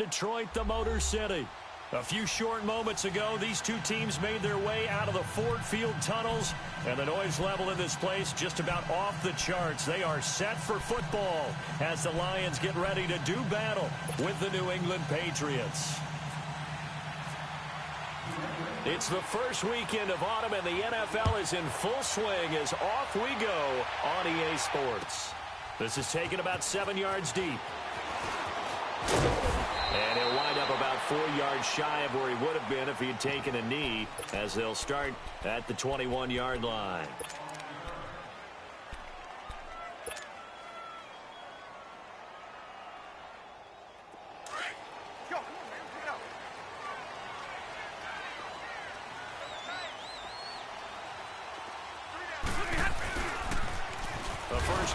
Detroit, the Motor City. A few short moments ago, these two teams made their way out of the Ford Field tunnels, and the noise level in this place just about off the charts. They are set for football as the Lions get ready to do battle with the New England Patriots. It's the first weekend of autumn, and the NFL is in full swing as off we go on EA Sports. This is taken about 7 yards deep. And he'll wind up about 4 yards shy of where he would have been if he had taken a knee, as they'll start at the 21-yard line.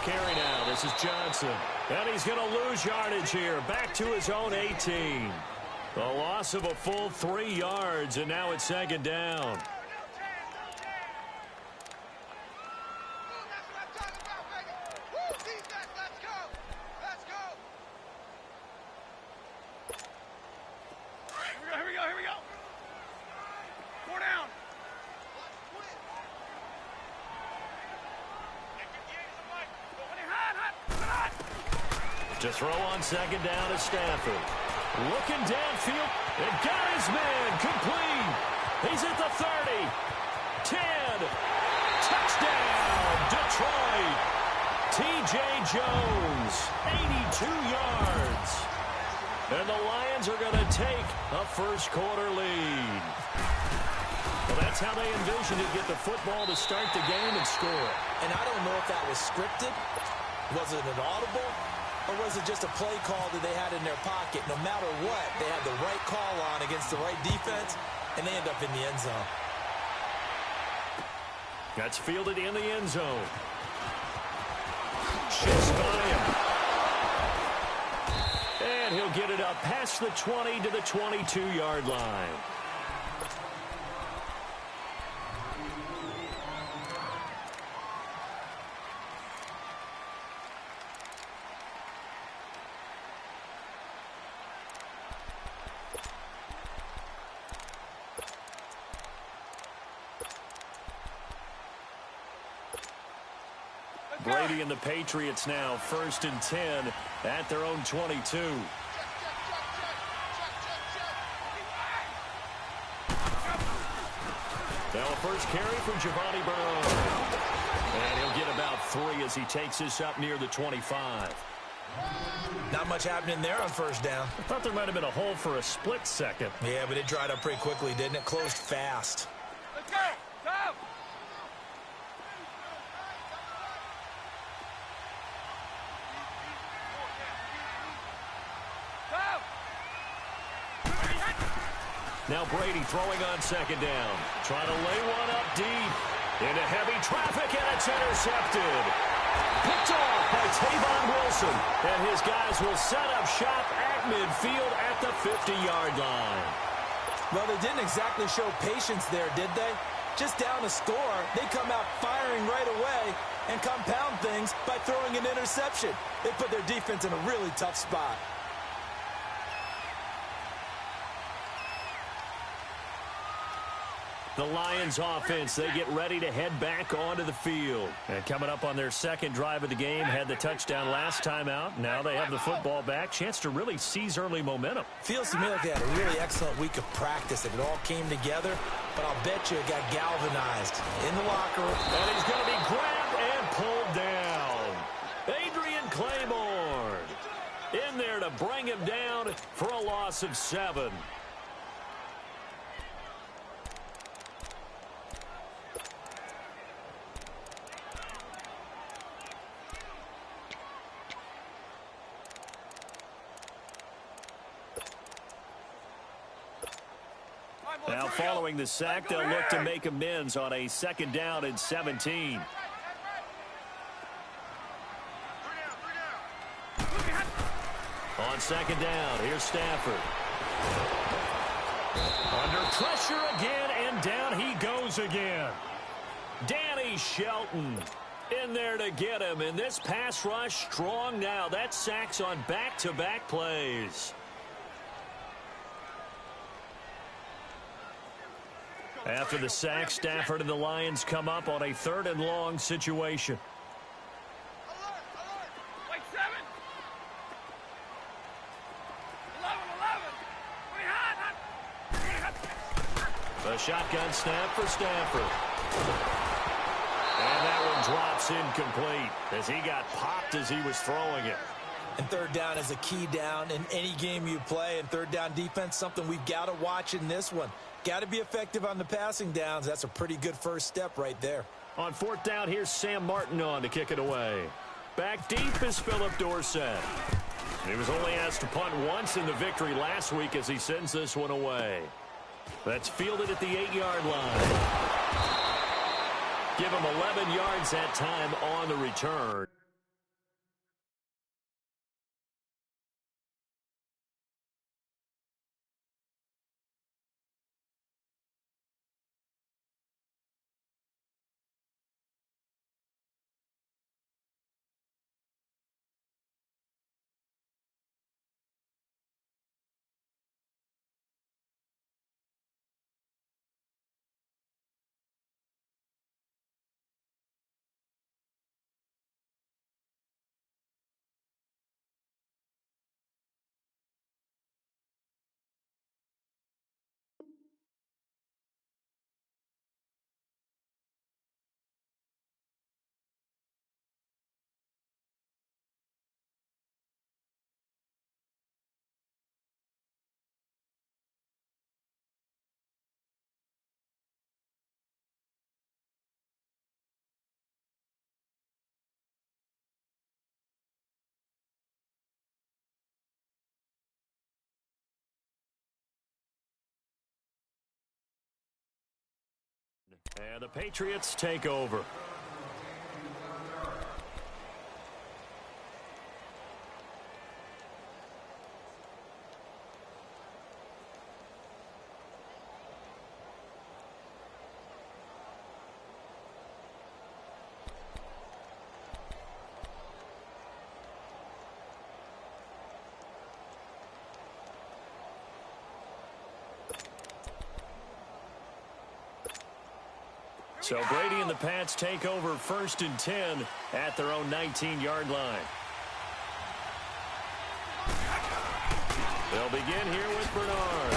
Carry now. This is Johnson. And he's going to lose yardage here. Back to his own 18. The loss of a full 3 yards, and now it's second down. To throw on second down is Stafford. Looking downfield. And got his man complete. He's at the 30. 10. Touchdown, Detroit. T.J. Jones, 82 yards. And the Lions are going to take a first-quarter lead. Well, that's how they envisioned it, get the football to start the game and score. And I don't know if that was scripted. Was it an audible? Or was it just a play call that they had in their pocket? No matter what, they had the right call on against the right defense, and they end up in the end zone. That's fielded in the end zone. Shifts by him. And he'll get it up past the 20 to the 22-yard line. Brady and the Patriots now 1st and 10 at their own 22. Now a first carry for Giovanni Brown. And he'll get about 3 as he takes this up near the 25. Not much happening there on first down. I thought there might have been a hole for a split second. Yeah, but it dried up pretty quickly, didn't it? Closed fast. Let's go! Go! Now Brady throwing on second down. Trying to lay one up deep. Into heavy traffic, and it's intercepted. Picked off by Tavon Wilson. And his guys will set up shop at midfield at the 50-yard line. Well, they didn't exactly show patience there, did they? Just down a score, they come out firing right away and compound things by throwing an interception. They put their defense in a really tough spot. The Lions offense, they get ready to head back onto the field. And coming up on their second drive of the game, had the touchdown last time out. Now they have the football back. Chance to really seize early momentum. Feels to me like they had a really excellent week of practice. It all came together, but I'll bet you it got galvanized in the locker room. And he's going to be grabbed and pulled down. Adrian Claiborne in there to bring him down for a loss of 7. Now following the sack, they'll look to make amends on a second down and 17. On second down, here's Stafford. Under pressure again, and down he goes again. Danny Shelton in there to get him, and this pass rush strong now. That sack's on back-to-back plays. After the sack, Stafford and the Lions come up on a 3rd and long situation. Like 7. 11. The shotgun snap for Stafford. And that one drops incomplete as he got popped as he was throwing it. And 3rd down is a key down in any game you play. And 3rd down defense, something we've got to watch in this one. Got to be effective on the passing downs. That's a pretty good first step right there. On 4th down, here's Sam Martin on to kick it away. Back deep is Philip Dorsett. He was only asked to punt once in the victory last week as he sends this one away. That's fielded at the 8-yard line. Give him 11 yards that time on the return. And the Patriots take over. So Brady and the Pats take over 1st and 10 at their own 19-yard line. They'll begin here with Bernard.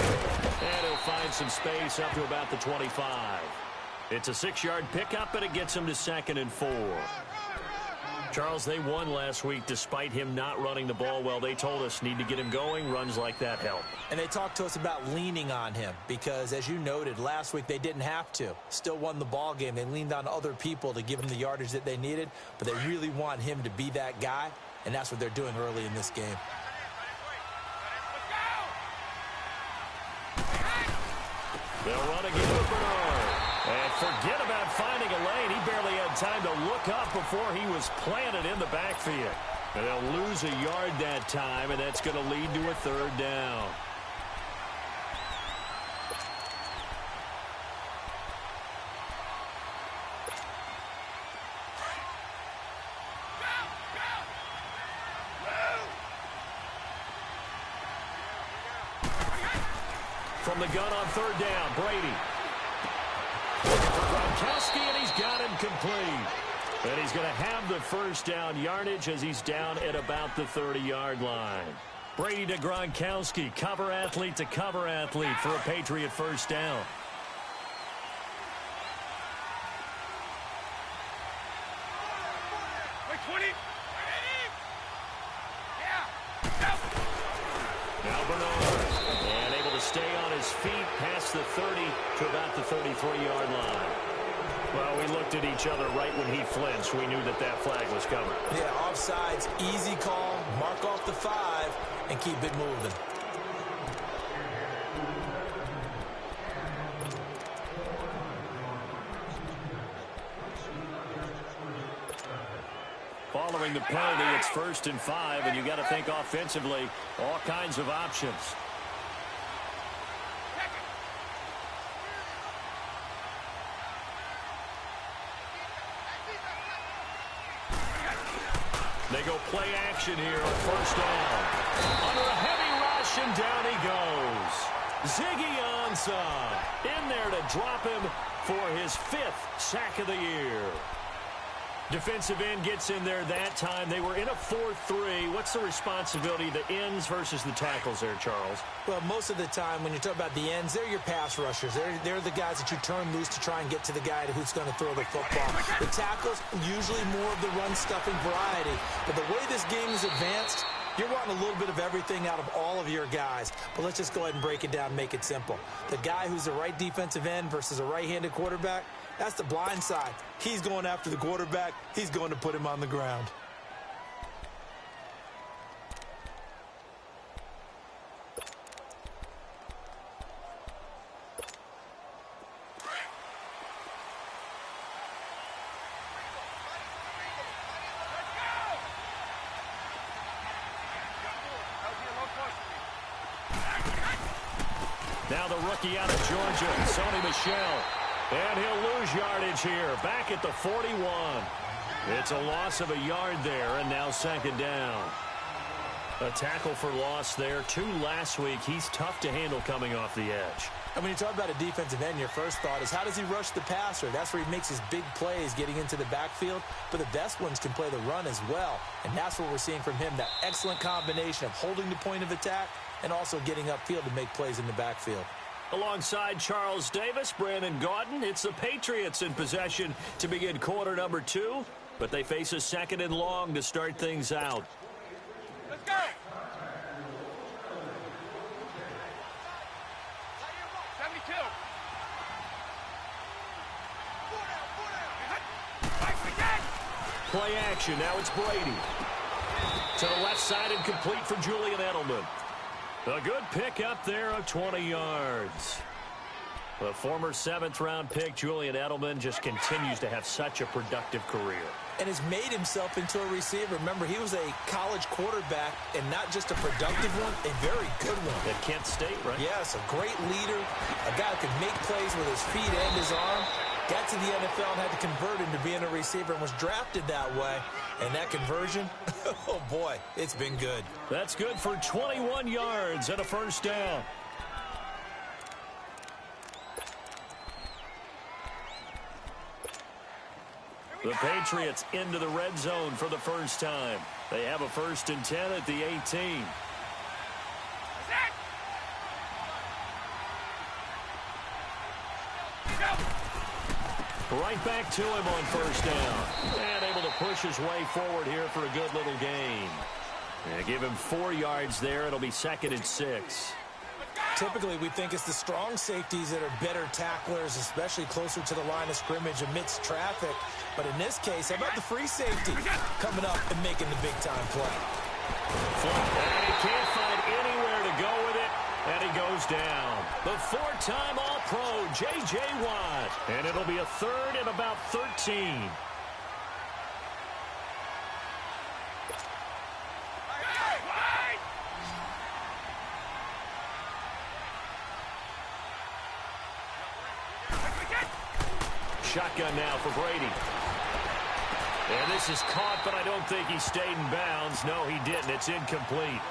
And he'll find some space up to about the 25. It's a 6-yard pickup, and it gets him to 2nd and 4. Charles, they won last week despite him not running the ball well. They told us need to get him going. Runs like that help. And they talked to us about leaning on him because, as you noted, last week they didn't have to. Still won the ball game. They leaned on other people to give him the yardage that they needed, but they really want him to be that guy, and that's what they're doing early in this game. They'll run again with Bernard. And forget about finding a lane. He barely had time to look up before he was planted in the backfield. And they'll lose a yard that time, and that's going to lead to a 3rd down. From the gun on 3rd down, Brady. Gronkowski, and he's got him complete. And he's going to have the 1st down yardage as he's down at about the 30-yard line. Brady to Gronkowski, cover athlete to cover athlete for a Patriot 1st down. Now Bernard, and able to stay on his feet past the 30 to about the 33-yard line. Well, we looked at each other right when he flinched. We knew that that flag was coming. Yeah, offsides, easy call, mark off the 5, and keep it moving. Following the penalty, it's 1st and 5, and you got to think offensively, all kinds of options. They go play action here on 1st down. Under a heavy rush, and down he goes. Ziggy Ansah in there to drop him for his 5th sack of the year. Defensive end gets in there that time. They were in a 4-3. What's the responsibility of the ends versus the tackles there, Charles? Well, most of the time when you talk about the ends, they're your pass rushers. They're the guys that you turn loose to try and get to the guy who's going to throw the football. The tackles, usually more of the run-stuffing variety. But the way this game is advanced, you're wanting a little bit of everything out of all of your guys. But let's just go ahead and break it down and make it simple. The guy who's the right defensive end versus a right-handed quarterback, that's the blind side. He's going after the quarterback. He's going to put him on the ground. Now the rookie out of Georgia, Sony Michel. And he'll lose yardage here, back at the 41. It's a loss of a yard there, and now 2nd down. A tackle for loss there. 2 last week. He's tough to handle coming off the edge. And when you talk about a defensive end, your first thought is, how does he rush the passer? That's where he makes his big plays getting into the backfield. But the best ones can play the run as well. And that's what we're seeing from him, that excellent combination of holding the point of attack and also getting upfield to make plays in the backfield. Alongside Charles Davis, Brandon Gaudin, it's the Patriots in possession to begin quarter number 2, but they face a 2nd and long to start things out. Let's go! 72. Play action, now it's Brady. To the left side and complete for Julian Edelman. A good pick up there of 20 yards. The former 7th-round pick, Julian Edelman, just continues to have such a productive career. And has made himself into a receiver. Remember, he was a college quarterback, and not just a productive one, a very good one. At Kent State, right? Yes, a great leader, a guy who could make plays with his feet and his arm. Got to the NFL and had to convert into being a receiver and was drafted that way. And that conversion, oh boy, it's been good. That's good for 21 yards and a 1st down. The Patriots into the red zone for the first time. They have a 1st and 10 at the 18. Right back to him on 1st down. And able to push his way forward here for a good little gain. And give him 4 yards there. It'll be 2nd and 6. Typically, we think it's the strong safeties that are better tacklers, especially closer to the line of scrimmage amidst traffic. But in this case, how about the free safety coming up and making the big-time play? And he can't find anywhere to go with it, and he goes down. The 4-time All-Pro, J.J. Watt. And it'll be a 3rd and about 13. Shotgun now for Brady. And this is caught, but I don't think he stayed in bounds. No, he didn't. It's incomplete.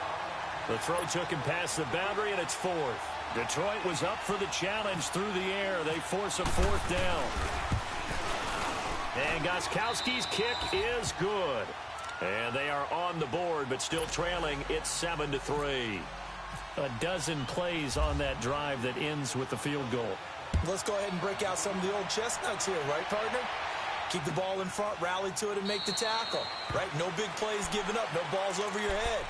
The throw took him past the boundary, and it's 4th. Detroit was up for the challenge through the air. They force a 4th down. And Gostkowski's kick is good. And they are on the board, but still trailing. It's 7-3. A dozen plays on that drive that ends with the field goal. Let's go ahead and break out some of the old chestnuts here, right, partner? Keep the ball in front, rally to it, and make the tackle, right? No big plays given up, no balls over your head.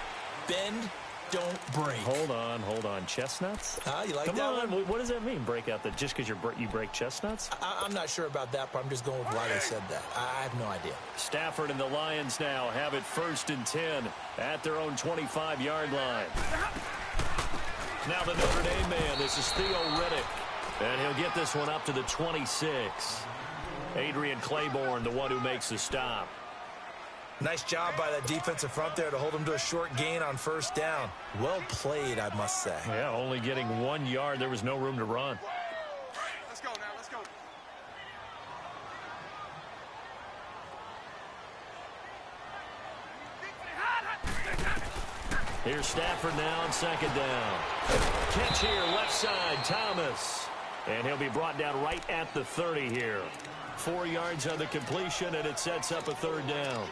Bend, don't break. Hold on. Chestnuts? You like Come that on. one? What does that mean, break out? That just because you break chestnuts? I'm not sure about that, but I'm just going with why they said that. I have no idea. Stafford and the Lions now have it 1st and 10 at their own 25-yard line. Now the Notre Dame man, this is Theo Riddick. And he'll get this one up to the 26. Adrian Claiborne, the one who makes the stop. Nice job by that defensive front there to hold him to a short gain on 1st down. Well played, I must say. Yeah, only getting 1 yard. There was no room to run. Let's go now, let's go. Here's Stafford now on second down. Catch here, left side, Thomas. And he'll be brought down right at the 30 here. 4 yards on the completion, and it sets up a third down.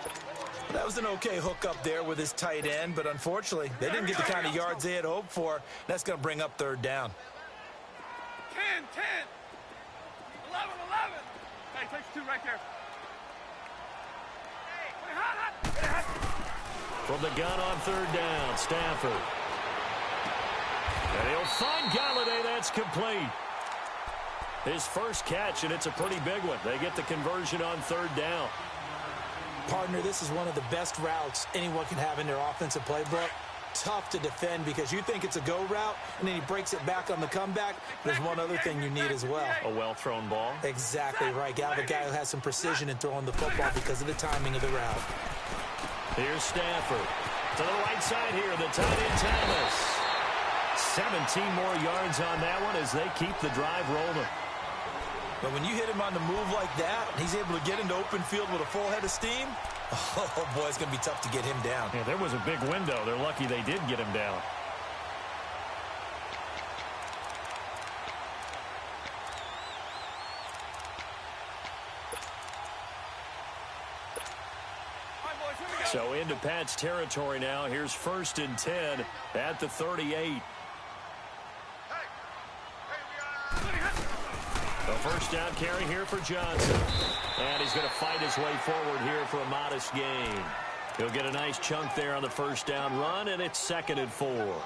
That was an okay hook up there with his tight end, but unfortunately, they didn't get the kind of yards they had hoped for. That's going to bring up third down. 10, 10. 11, 11. Hey, takes 2 right there. From the gun on third down, Stafford. And he'll find Galladay. That's complete. His first catch, and it's a pretty big one. They get the conversion on third down. Partner, this is one of the best routes anyone can have in their offensive playbook. Tough to defend because you think it's a go route, and then he breaks it back on the comeback. There's one other thing you need as well. A well-thrown ball. Exactly right. You have a guy who has some precision in throwing the football because of the timing of the route. Here's Stafford. To the right side here, the tight end Thomas. 17 more yards on that one as they keep the drive rolling. But when you hit him on the move like that, he's able to get into open field with a full head of steam. Oh, boy, it's going to be tough to get him down. Yeah, there was a big window. They're lucky they did get him down. So into Pat's territory now. Here's 1st and 10 at the 38. The first down carry here for Johnson. And he's going to fight his way forward here for a modest gain. He'll get a nice chunk there on the first down run, and it's 2nd and 4.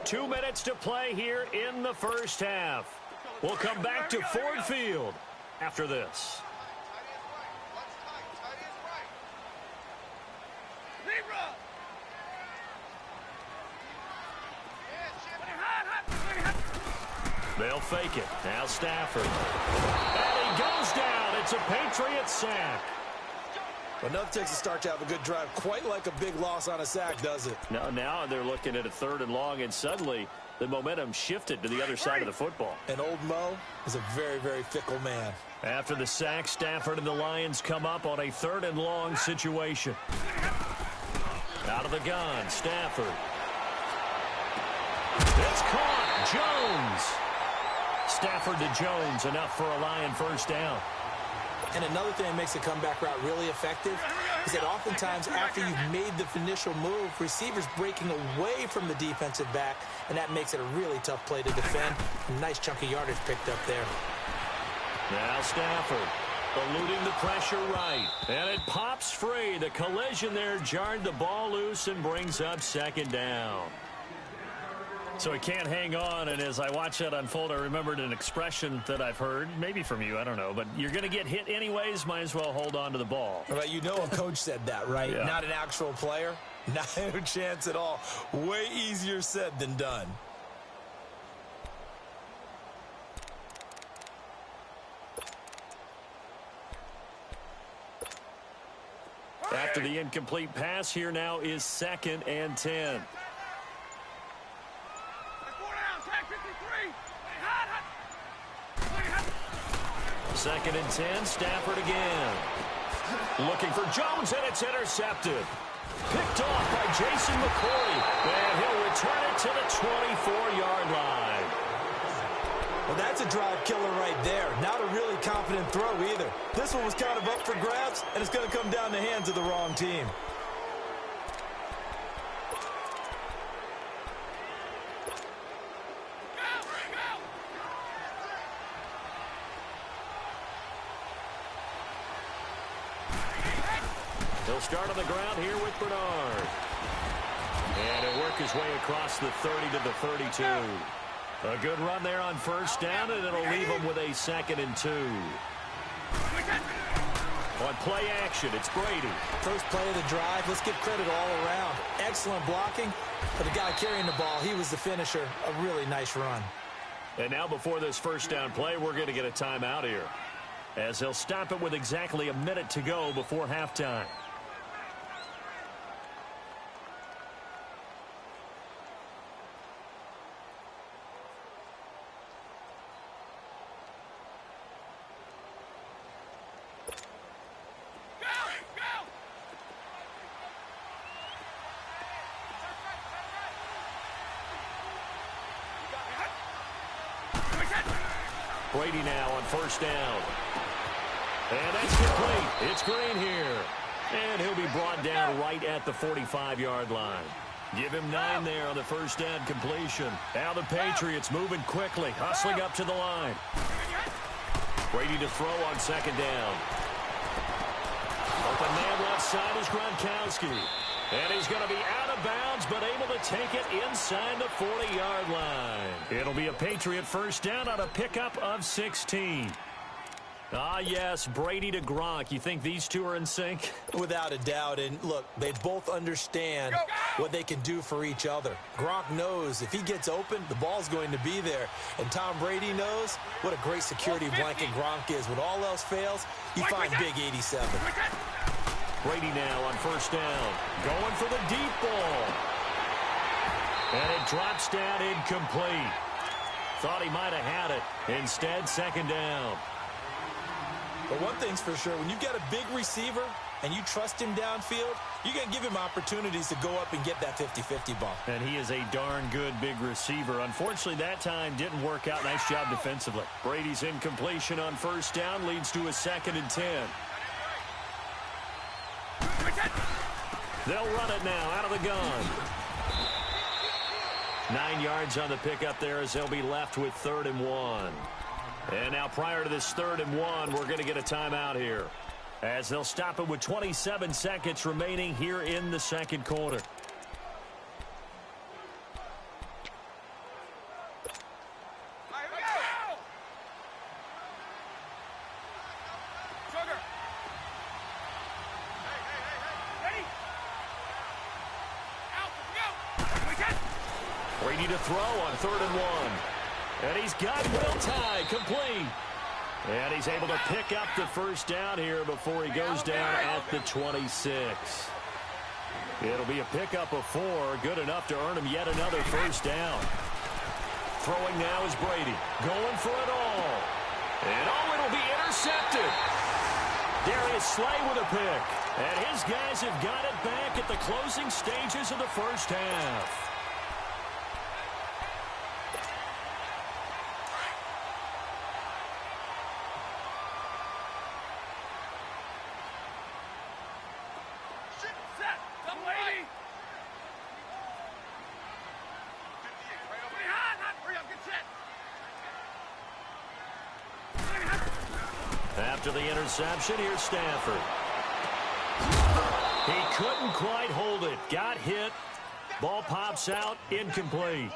Two minutes to play here in the first half. We'll come back to Ford Field after this. They'll fake it. Now Stafford. And he goes down. It's a Patriot sack. But nothing takes a start to have a good drive quite like a big loss on a sack, does it? Now they're looking at a 3rd and long, and suddenly the momentum shifted to the other side of the football. And old Mo is a very, very fickle man. After the sack, Stafford and the Lions come up on a 3rd and long situation. Out of the gun, Stafford. It's caught. Jones. Stafford to Jones, enough for a Lion first down. And another thing that makes the comeback route really effective is that oftentimes after you've made the initial move, receivers breaking away from the defensive back, and that makes it a really tough play to defend. A nice chunk of yardage picked up there. Now Stafford eluding the pressure right. And it pops free. The collision there jarred the ball loose and brings up 2nd down. So he can't hang on, and as I watch that unfold, I remembered an expression that I've heard, maybe from you, I don't know, but you're going to get hit anyways, might as well hold on to the ball. Right, you know a coach said that, right? Yeah. Not an actual player. Not a chance at all. Way easier said than done. After the incomplete pass, here now is 2nd and 10. 2nd and 10, Stafford again. Looking for Jones, and it's intercepted. Picked off by Jason McCoy, and he'll return it to the 24-yard line. Well, that's a drive killer right there. Not a really confident throw either. This one was kind of up for grabs, and it's going to come down the hands of the wrong team. He'll start on the ground here with Bernard. And he'll work his way across the 30 to the 32. A good run there on first down, and it'll leave him with a 2nd and 2. On play action, it's Brady. First play of the drive. Let's give credit all around. Excellent blocking. For the guy carrying the ball, he was the finisher. A really nice run. And now before this first down play, we're going to get a timeout here, as he'll stop it with exactly a minute to go before halftime. Brady now on first down. And that's complete. It's Green here. And he'll be brought down right at the 45-yard line. Give him 9 there on the first down completion. Now the Patriots moving quickly, hustling up to the line. Brady to throw on second down. Open man left side is Gronkowski. And he's going to be out of bounds, but able to take it inside the 40-yard line. It'll be a Patriot first down on a pickup of 16. Ah, yes, Brady to Gronk. You think these two are in sync? Without a doubt. And look, they both understand what they can do for each other. Gronk knows if he gets open, the ball's going to be there. And Tom Brady knows what a great security blanket Gronk is. When all else fails, you find big 87. Brady now on first down. Going for the deep ball. And it drops down incomplete. Thought he might have had it. Instead, second down. But one thing's for sure, when you've got a big receiver and you trust him downfield, you're going to give him opportunities to go up and get that 50-50 ball. And he is a darn good big receiver. Unfortunately, that time didn't work out. Nice job defensively. Brady's incompletion on first down leads to a 2nd and 10. They'll run it now out of the gun. 9 yards on the pickup there as they'll be left with 3rd and 1. And now prior to this 3rd and 1, we're going to get a timeout here, as they'll stop it with 27 seconds remaining here in the second quarter. Brady to throw on 3rd and 1. And he's got Will Tye complete. And he's able to pick up the first down here before he goes down at the 26. It'll be a pickup of 4, good enough to earn him yet another first down. Throwing now is Brady, going for it all. And it'll be intercepted. Darius Slay with a pick. And his guys have got it back at the closing stages of the first half. After the interception, here's Stafford. He couldn't quite hold it. Got hit. Ball pops out. Incomplete.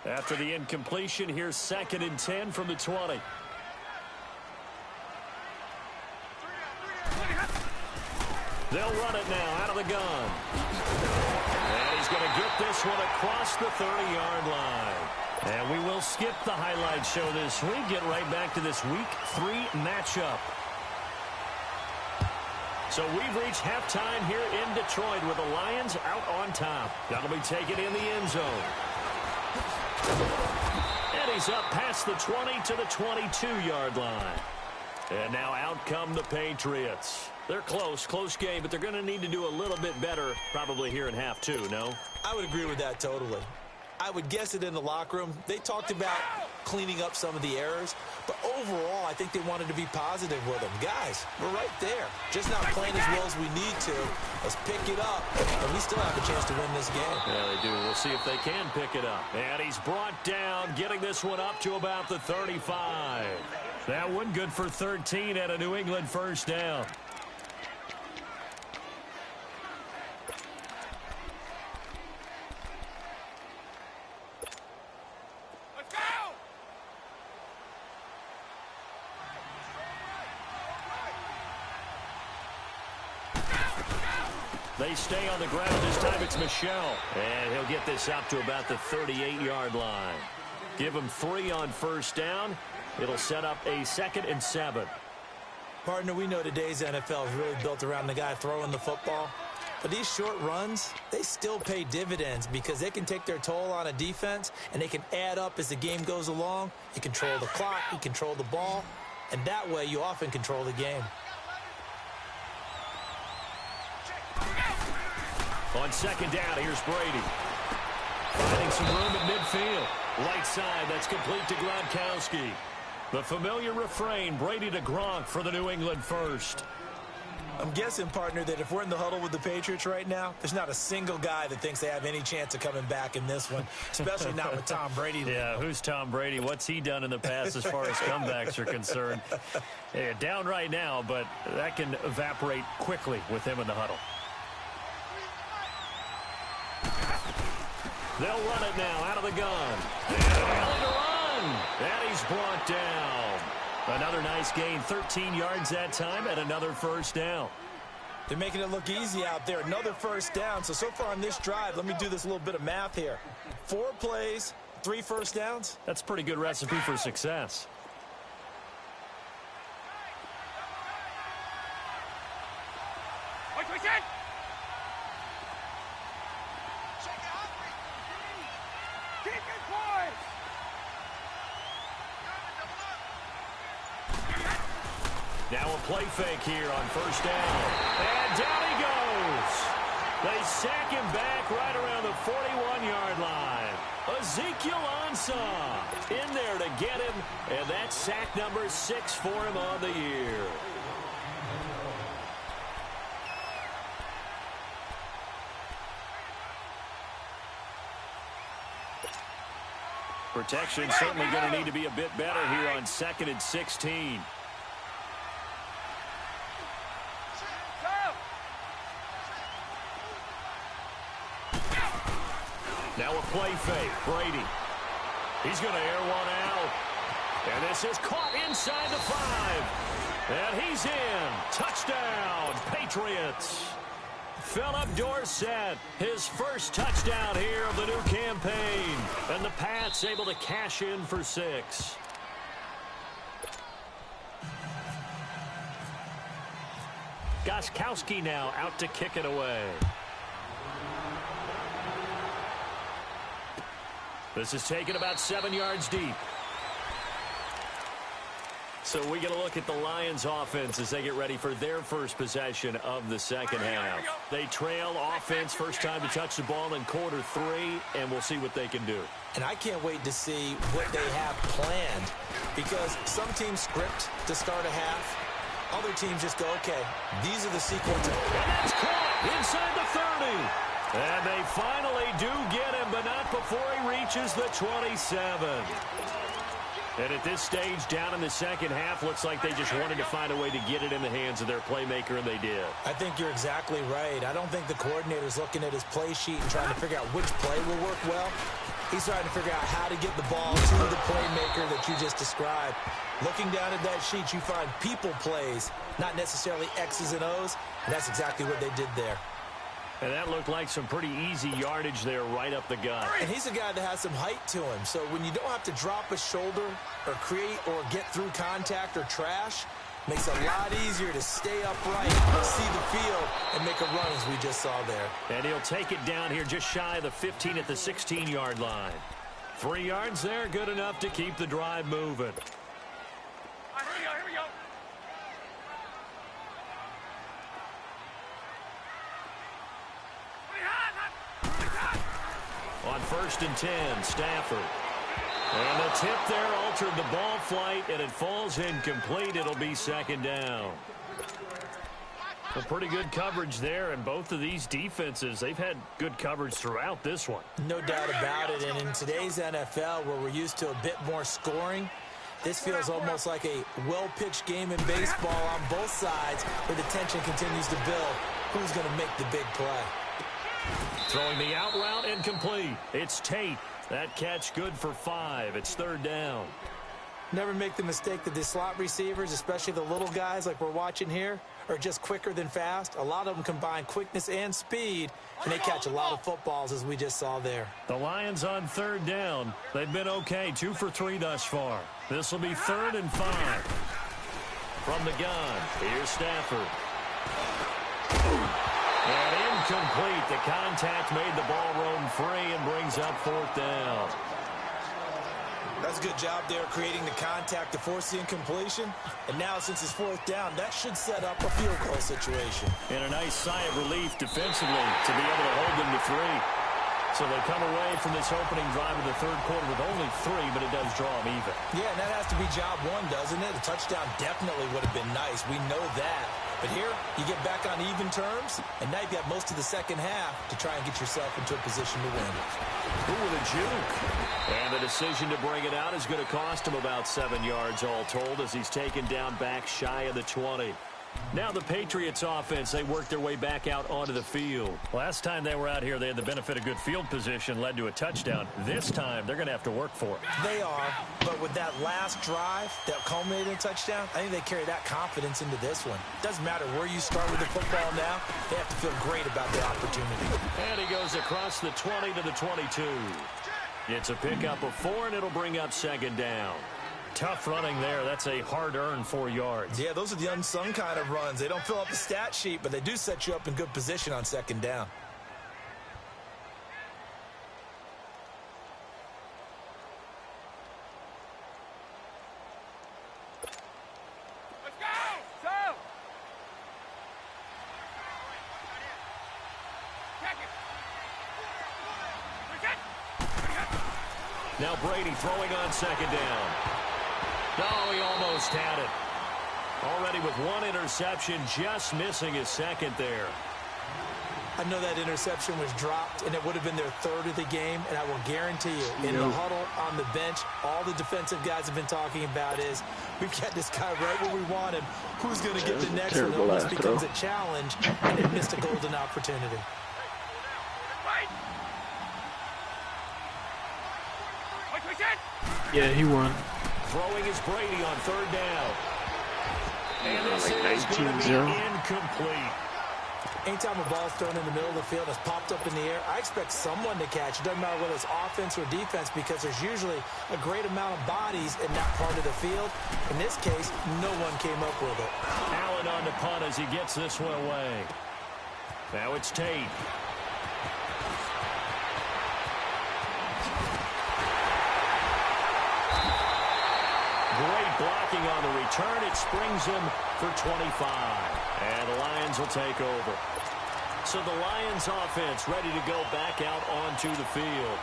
After the incompletion, here's 2nd and 10 from the 20. They'll run it now out of the gun. And he's going to get this one across the 30-yard line. And we will skip the highlight show this week. Get right back to this Week 3 matchup. So we've reached halftime here in Detroit with the Lions out on top. That'll be taken in the end zone. And he's up past the 20 to the 22-yard line. And now out come the Patriots. They're close game, but they're going to need to do a little bit better probably here in half 2, no? I would agree with that totally. I would guess it in the locker room. They talked about cleaning up some of the errors, but overall, I think they wanted to be positive with them. Guys, we're right there. Just not playing as well as we need to. Let's pick it up, and we still have a chance to win this game. Yeah, they do. We'll see if they can pick it up. And he's brought down, getting this one up to about the 35. That one good for 13 at a New England first down. They stay on the ground. This time it's Michel. And he'll get this up to about the 38-yard line. Give him 3 on first down. It'll set up a 2nd and 7. Partner, we know today's NFL is really built around the guy throwing the football. But these short runs, they still pay dividends because they can take their toll on a defense, and they can add up as the game goes along. You control the clock, you control the ball, and that way you often control the game. On second down, here's Brady. Finding some room at midfield. Right side, that's complete to Gronkowski. The familiar refrain, Brady to Gronk for the New England first. I'm guessing, partner, that if we're in the huddle with the Patriots right now, there's not a single guy that thinks they have any chance of coming back in this one, especially not with Tom Brady. Yeah, who's Tom Brady? What's he done in the past as far as comebacks are concerned? Yeah, down right now, but that can evaporate quickly with him in the huddle. They'll run it now out of the gun. And to run. And he's brought down. Another nice gain, 13 yards that time, and another first down. They're making it look easy out there. Another first down. So far on this drive, let me do this little bit of math here. 4 plays, 3 first downs. That's a pretty good recipe for success. Now a play fake here on first down. And down he goes. They sack him back right around the 41-yard line. Ezekiel Ansah in there to get him. And that's sack number 6 for him on the year. Protection certainly going to need to be a bit better here on 2nd and 16. Now a play fake. Brady. He's going to air one out. And this is caught inside the 5. And he's in. Touchdown, Patriots. Philip Dorsett, his first touchdown here of the new campaign. And the Pats able to cash in for 6. Gostkowski now out to kick it away. This is taken about 7 yards deep. So we get a look at the Lions offense as they get ready for their first possession of the second half. They trail offense, first time to touch the ball in quarter 3, and we'll see what they can do. And I can't wait to see what they have planned, because some teams script to start a half. Other teams just go, okay, these are the sequences. And that's caught inside the 30. And they finally do get him, but not before he reaches the 27. And at this stage, down in the second half, looks like they just wanted to find a way to get it in the hands of their playmaker, and they did. I think you're exactly right. I don't think the coordinator's looking at his play sheet and trying to figure out which play will work well. He's trying to figure out how to get the ball to the playmaker that you just described. Looking down at that sheet, you find people plays, not necessarily X's and O's, and that's exactly what they did there. And that looked like some pretty easy yardage there right up the gut. And he's a guy that has some height to him. So when you don't have to drop a shoulder or create or get through contact or trash, makes it a lot easier to stay upright, see the field, and make a run as we just saw there. And he'll take it down here just shy of the 15 at the 16-yard line. 3 yards there, good enough to keep the drive moving. Here we go. On 1st and 10, Stafford. And the tip there altered the ball flight, and it falls incomplete. It'll be 2nd down. Well, pretty good coverage there, and both of these defenses, they've had good coverage throughout this one. No doubt about it, and in today's NFL, where we're used to a bit more scoring, this feels almost like a well-pitched game in baseball on both sides, where the tension continues to build. Who's going to make the big play? Throwing the out route incomplete. It's Tate. That catch good for 5. It's 3rd down. Never make the mistake that the slot receivers, especially the little guys like we're watching here, are just quicker than fast. A lot of them combine quickness and speed, and they catch a lot of footballs, as we just saw there. The Lions on 3rd down. They've been okay, 2 for 3 thus far. This will be 3rd and 5. From the gun, here's Stafford. And incomplete. The contact made the ball roam free and brings up 4th down. That's a good job there creating the contact to force the incompletion. And now, since it's 4th down, that should set up a field goal situation. And a nice sigh of relief defensively to be able to hold them to 3. So they come away from this opening drive of the third quarter with only 3, but it does draw them even. Yeah, and that has to be job one, doesn't it? A touchdown definitely would have been nice. We know that. But here, you get back on even terms, and now you've got most of the second half to try and get yourself into a position to win. Ooh, with a juke. And the decision to bring it out is going to cost him about 7 yards all told as he's taken down back shy of the 20. Now the Patriots offense, they worked their way back out onto the field. Last time they were out here, they had the benefit of good field position, led to a touchdown. This time, they're going to have to work for it. They are, but with that last drive that culminated in a touchdown, I think they carry that confidence into this one. Doesn't matter where you start with the football now, they have to feel great about their opportunity. And he goes across the 20 to the 22. It's a pickup of 4, and it'll bring up second down. Tough running there. That's a hard-earned 4 yards. Yeah, those are the unsung kind of runs. They don't fill up the stat sheet, but they do set you up in good position on second down. Let's go! So! Check it! Now Brady throwing on second down. No, he almost had it. Already with 1 interception, just missing his second there. I know that interception was dropped, and it would have been their 3rd of the game, and I will guarantee you, in the huddle, on the bench, all the defensive guys have been talking about is, we've got this guy right where we want him. Who's going to get the next one? It almost becomes a challenge, and they missed a golden opportunity. Yeah, he won. Throwing is Brady on 3rd down. And this is going to be incomplete. Anytime a ball's thrown in the middle of the field, it's popped up in the air, I expect someone to catch. It doesn't matter whether it's offense or defense because there's usually a great amount of bodies in that part of the field. In this case, no one came up with it. Allen on the punt as he gets this one away. Now it's Tate. Great blocking on the return. It springs him for 25. And the Lions will take over. So the Lions offense ready to go back out onto the field.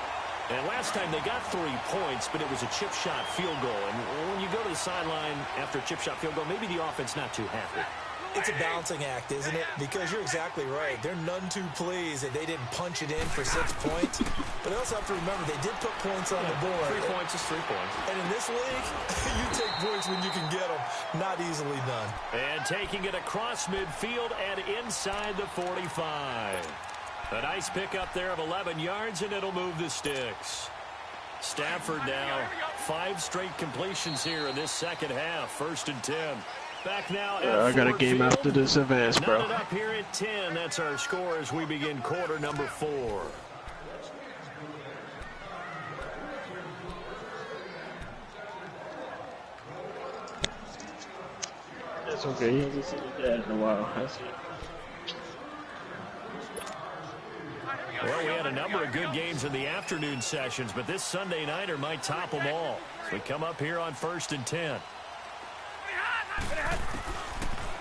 And last time they got 3 points, but it was a chip shot field goal. And when you go to the sideline after a chip shot field goal, maybe the offense not too happy. It's a balancing act, isn't it? Because you're exactly right. They're none too pleased that they didn't punch it in for 6 points. But they also have to remember they did put points on the board. 3 points is 3 points. And in this league, you take points when you can get them. Not easily done. And taking it across midfield and inside the 45. A nice pickup there of 11 yards, and it'll move the sticks. Stafford now 5 straight completions here in this second half. 1st and 10. Back now at I got a game field. after this advance, bro. Knotted up here at 10. That's our score as we begin quarter number 4. That's okay. He hasn't seen his dad in a while, has he? Well, we had a number of good games in the afternoon sessions, but this Sunday nighter might top them all. So we come up here on 1st and 10.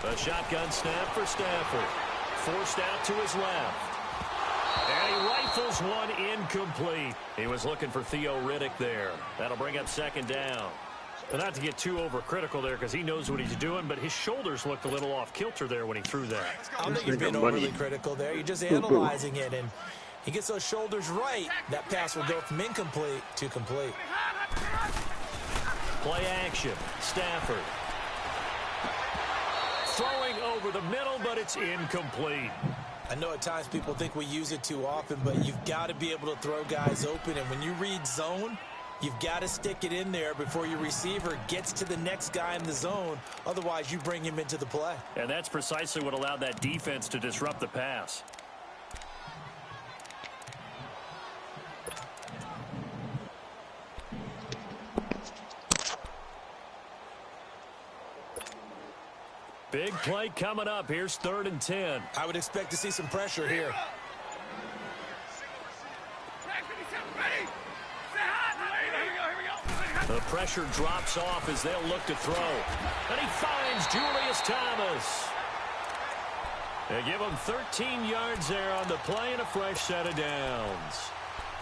A shotgun snap for Stafford. Forced out to his left. And he rifles one incomplete. He was looking for Theo Riddick there. That'll bring up second down. But not to get too overcritical there because he knows what he's doing, but his shoulders looked a little off kilter there when he threw that. I don't think you're being overly critical there. You're just analyzing it, and he gets those shoulders right. That pass will go from incomplete to complete. Play action. Stafford. Throwing over the middle, but it's incomplete. I know at times people think we use it too often, but you've got to be able to throw guys open. And when you read zone, you've got to stick it in there before your receiver gets to the next guy in the zone. Otherwise, you bring him into the play. And that's precisely what allowed that defense to disrupt the pass. Big play coming up. Here's 3rd and 10. I would expect to see some pressure here. The pressure drops off as they'll look to throw. And he finds Julius Thomas. They give him 13 yards there on the play and a fresh set of downs.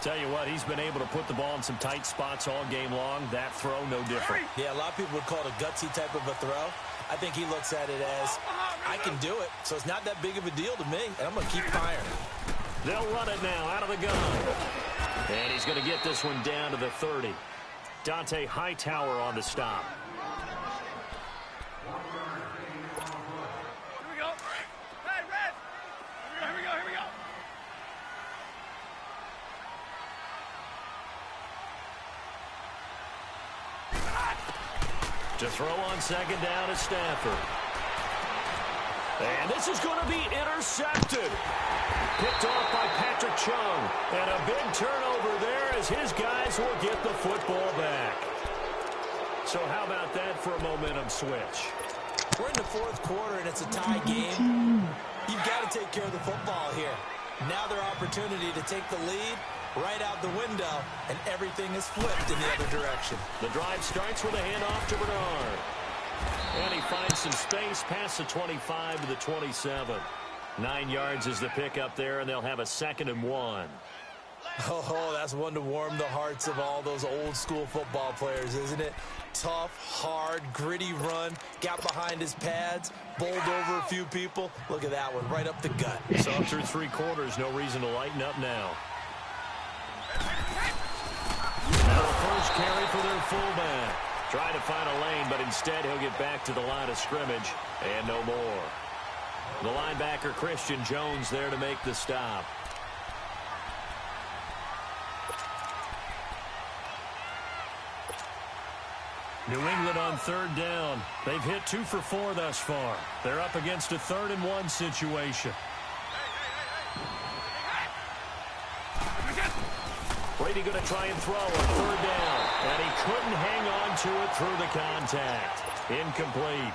Tell you what, he's been able to put the ball in some tight spots all game long. That throw, no different. Yeah, a lot of people would call it a gutsy type of a throw. I think he looks at it as, I can do it, so it's not that big of a deal to me, and I'm going to keep firing. They'll run it now out of the gun. And he's going to get this one down to the 30. Dante Hightower on the stop. Here we go. Hey, Red. Here we go. Here we go. To throw on second down is Stafford. And this is going to be intercepted. Picked off by Patrick Chung. And a big turnover there as his guys will get the football back. So how about that for a momentum switch? We're in the fourth quarter, and it's a tie game. You've got to take care of the football here. Now their opportunity to take the lead right out the window, and everything is flipped in the other direction. The drive starts with a handoff to Bernard. And he finds some space past the 25 to the 27. 9 yards is the pickup there, and they'll have a 2nd and 1. Oh, that's one to warm the hearts of all those old-school football players, isn't it? Tough, hard, gritty run, got behind his pads, bowled over a few people. Look at that one, right up the gut. So through 3 quarters, no reason to lighten up now. Now the first carry for their fullback. Trying to find a lane, but instead he'll get back to the line of scrimmage, and no more. The linebacker, Christian Jones, there to make the stop. New England on 3rd down. They've hit 2 for 4 thus far. They're up against a 3rd and 1 situation. Brady going to try and throw on 3rd down. And he couldn't hang on to it through the contact. Incomplete.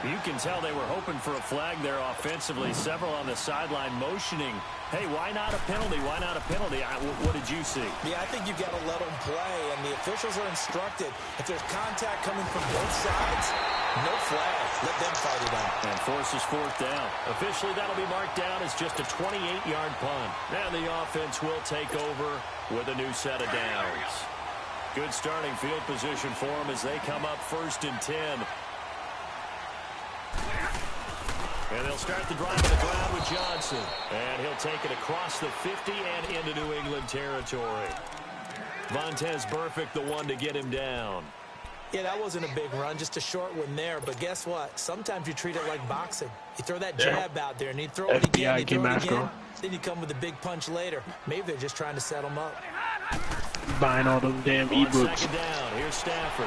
You can tell they were hoping for a flag there offensively. Several on the sideline motioning. Hey, why not a penalty? Why not a penalty? What did you see? Yeah, I think you've got to let them play, and the officials are instructed. If there's contact coming from both sides, no flag. Let them fight it out. And forces 4th down. Officially, that'll be marked down as just a 28-yard punt. And the offense will take over with a new set of downs. Good starting field position for them as they come up 1st and 10. And they'll start the drive to the ground with Johnson. And he'll take it across the 50 and into New England territory. Vontaze Burfict, the one to get him down. Yeah, that wasn't a big run, just a short one there. But guess what? Sometimes you treat it like boxing. You throw that jab out there, and you throw it again, you throw it again. Then you come with a big punch later. Maybe they're just trying to set them up. Buying all those damn e-books. 2nd down, here's Stafford.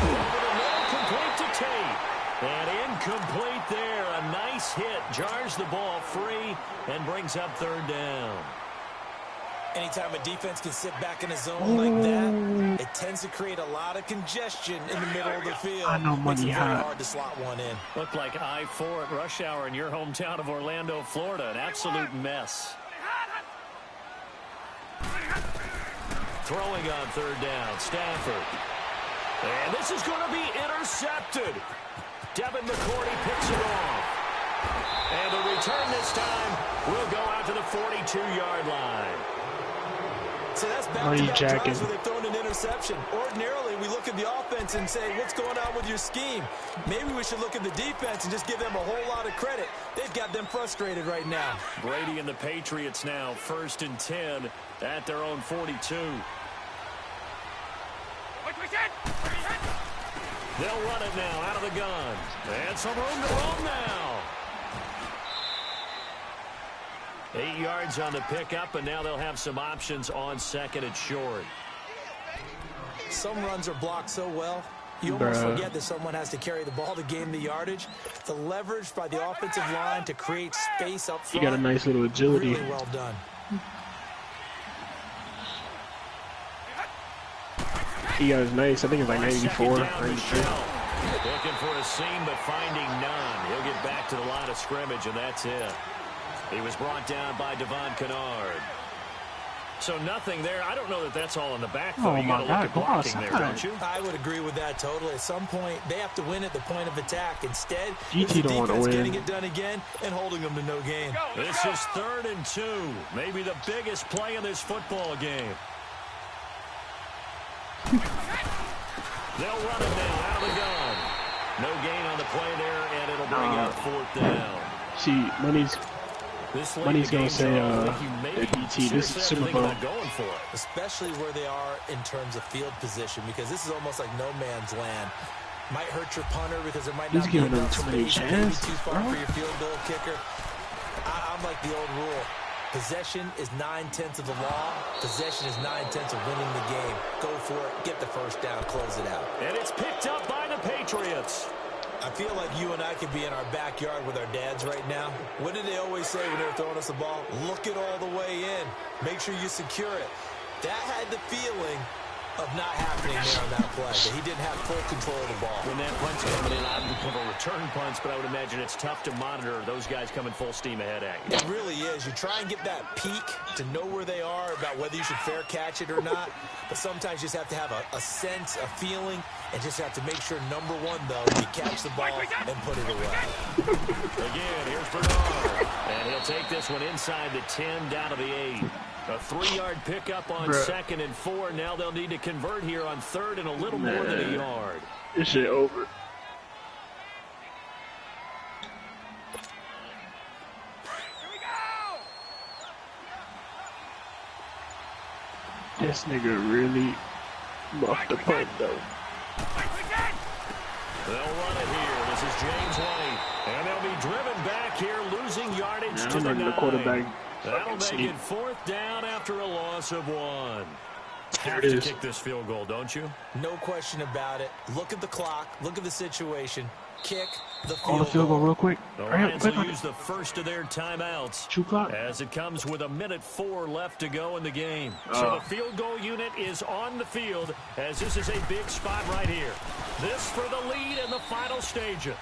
Over the middle, complete to Tate. And incomplete there. A nice hit. Jars the ball free and brings up 3rd down. Anytime a defense can sit back in a zone like that, it tends to create a lot of congestion in the middle of the field. I know money Makes it very hot. hard to slot one in. Looked like I-4 at rush hour in your hometown of Orlando, Florida. An absolute mess. Throwing on 3rd down, Stafford. And this is going to be intercepted. Devin McCourty picks it off. And the return this time will go out to the 42-yard line. So that's back-to-back drives where they've thrown an interception. Ordinarily, we look at the offense and say, what's going on with your scheme? Maybe we should look at the defense and just give them a whole lot of credit. They've got them frustrated right now. Brady and the Patriots now 1st and 10 at their own 42. They'll run it now out of the gun. And some room to roam now. 8 yards on the pickup, and now they'll have some options on 2nd and short. Some runs are blocked so well, you almost forget that someone has to carry the ball to gain the yardage. The leverage by the offensive line to create space up front. You got a nice little agility. Really well done. He got his nice. I think it's like 94, 93. Looking for a seam, but finding none. He'll get back to the line of scrimmage, and that's it. He was brought down by Devon Kennard. So nothing there. I don't know that that's all in the back, though. Oh, You got to look my at God, blocking there, don't you? I would agree with that totally. At some point, they have to win at the point of attack. Instead, GT it's the don't wanna defense win. getting it done again and holding them to no gain. This is 3rd and 2. Maybe the biggest play in this football game. They'll run it now out of the gun. No gain on the play there, and it'll bring out 4th down. See, Money's gonna say the DT. This is Super Bowl. Going for it. Especially where they are in terms of field position, because this is almost like no man's land. Might hurt your punter because there might He's not be giving them enough too many space, maybe chances, too far bro. for your field goal kicker. I'm like the old rule. Possession is 9/10 of the law. Possession is 9/10 of winning the game. Go for it. Get the first down. Close it out. And it's picked up by the Patriots. I feel like you and I could be in our backyard with our dads right now. What did they always say when they were throwing us the ball? Look it all the way in. Make sure you secure it. That had the feeling of not happening there on that play. That he didn't have full control of the ball. When that punt's coming in, I'm going to return punts, but I would imagine it's tough to monitor those guys coming full steam ahead at you. It really is. You try and get that peek to know where they are, about whether you should fair catch it or not. But sometimes you just have to have a sense, a feeling, and just have to make sure, number one, though, you catch the ball and put it away. Again, here's Bernard. And he'll take this one inside the 10, down to the 8. A 3-yard pickup on 2nd and 4. Now they'll need to convert here on 3rd and a little more than a yard. This shit over. This nigga really muffed the punt though. They'll run it here. This is James White. And they'll be driven back here, losing yardage to the 9. The quarterback. That'll make it 4th down after a loss of 1. Have it to is. kick this field goal, don't you? No question about it. Look at the clock. Look at the situation. Kick the On the field goal real quick. The Hurry up, Lions quick will on use it. the first of their timeouts 2 o'clock. as it comes with 1:04 left to go in the game. So the field goal unit is on the field as this is a big spot right here. This for the lead in the final stages.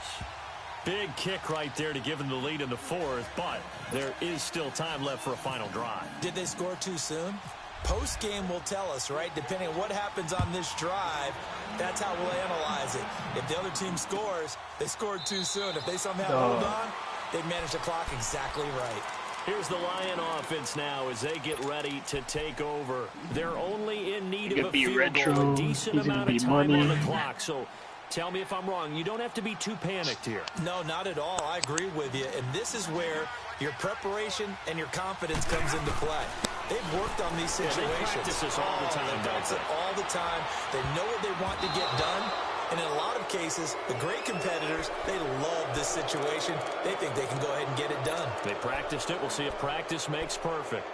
Big kick right there to give them the lead in the 4th, but there is still time left for a final drive. Did they score too soon? Post-game will tell us, right? Depending on what happens on this drive, that's how we'll analyze it. If the other team scores, they scored too soon. If they somehow hold on, they managed the clock exactly right. Here's the Lion offense now as they get ready to take over. They're only in need of a field goal, a decent amount of time on the clock. So tell me if I'm wrong. You don't have to be too panicked here. No, not at all. I agree with you. And this is where your preparation and your confidence comes into play. They've worked on these situations. They practice this all the time. They practice it all the time. They know what they want to get done. And in a lot of cases, the great competitors, they love this situation. They think they can go ahead and get it done. They practiced it. We'll see if practice makes perfect.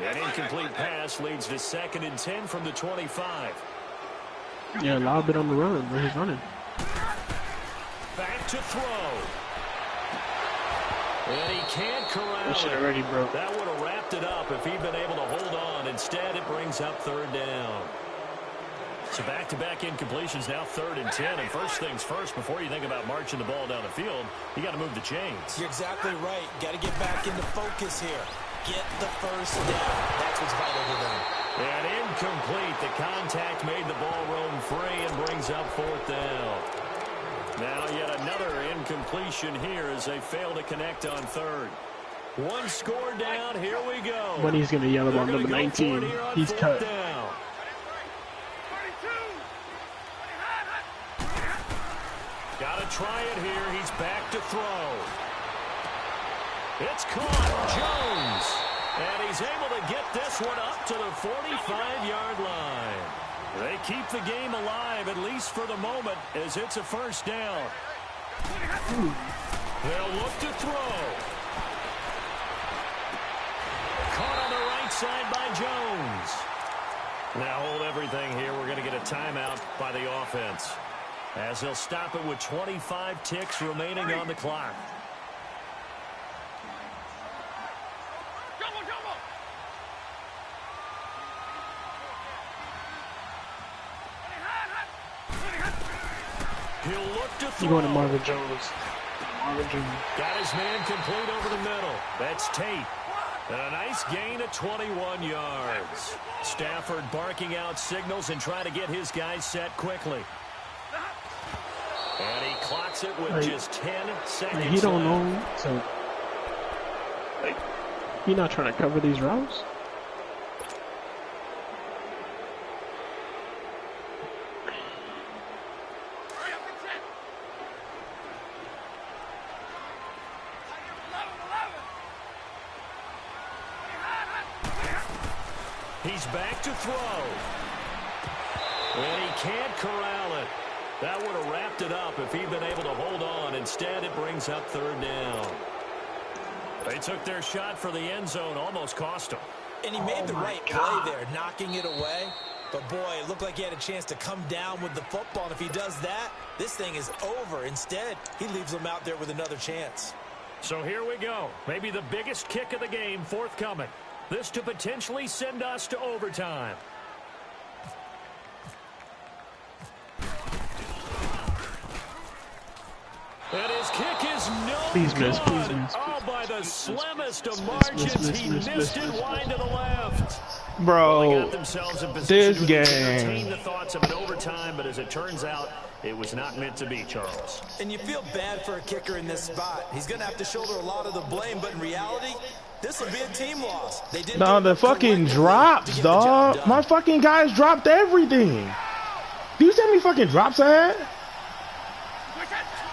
An incomplete pass leads to 2nd and 10 from the 25. Yeah, a lot bit on the run, but he's running. Back to throw. And he can't corral That shit it. already broke. That would have wrapped it up if he'd been able to hold on. Instead, it brings up 3rd down. So back-to-back incompletions, now 3rd and 10. And first things first, before you think about marching the ball down the field, you got to move the chains. You're exactly right. Got to get back into focus here. Get the first down. That's what's vital to them. And incomplete. The contact made the ball roam free and brings up 4th down. Now yet another incompletion here as they fail to connect on 3rd. One score down. Here we go. Money's gonna yell about number 19. He's cut. Down. Got to try it here. He's back to throw. It's caught. Jones. And he's able to get this one up to the 45-yard line. They keep the game alive, at least for the moment, as it's a first down. They'll look to throw. Caught on the right side by Jones. Now hold everything here. We're going to get a timeout by the offense, as they'll stop it with 25 ticks remaining on the clock. He'll look to throw. You going to Marvin Jones? Marvin Jones. Got his man complete over the middle. That's Tate. And a nice gain of 21 yards. Stafford barking out signals and trying to get his guys set quickly. And he clocks it with just 10 seconds. He don't know. So, he not trying to cover these routes. He's back to throw. And he can't corral it. That would have wrapped it up if he'd been able to hold on. Instead, it brings up third down. They took their shot for the end zone, almost cost him. And he made the right play there, knocking it away. But, boy, it looked like he had a chance to come down with the football. And if he does that, this thing is over. Instead, he leaves them out there with another chance. So here we go. Maybe the biggest kick of the game forthcoming. This to potentially send us to overtime. And his kick is no Please good. miss, please miss. Oh, by the slimmest of margins, he missed it wide to the left. Bro, Well, they got themselves in position this to game. entertain the thoughts of an overtime, but as it turns out, it was not meant to be, Charles. And you feel bad for a kicker in this spot. He's going to have to shoulder a lot of the blame, but in reality, this will be a team loss. They didn't No, the fucking drops, dog. My fucking guys dropped everything. Do you see how many fucking drops I had?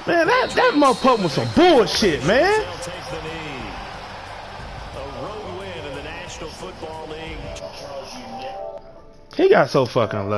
Man, that motherfucker was some bullshit, man. They'll take the knee. A road win in the National Football League. He got so fucking lucky.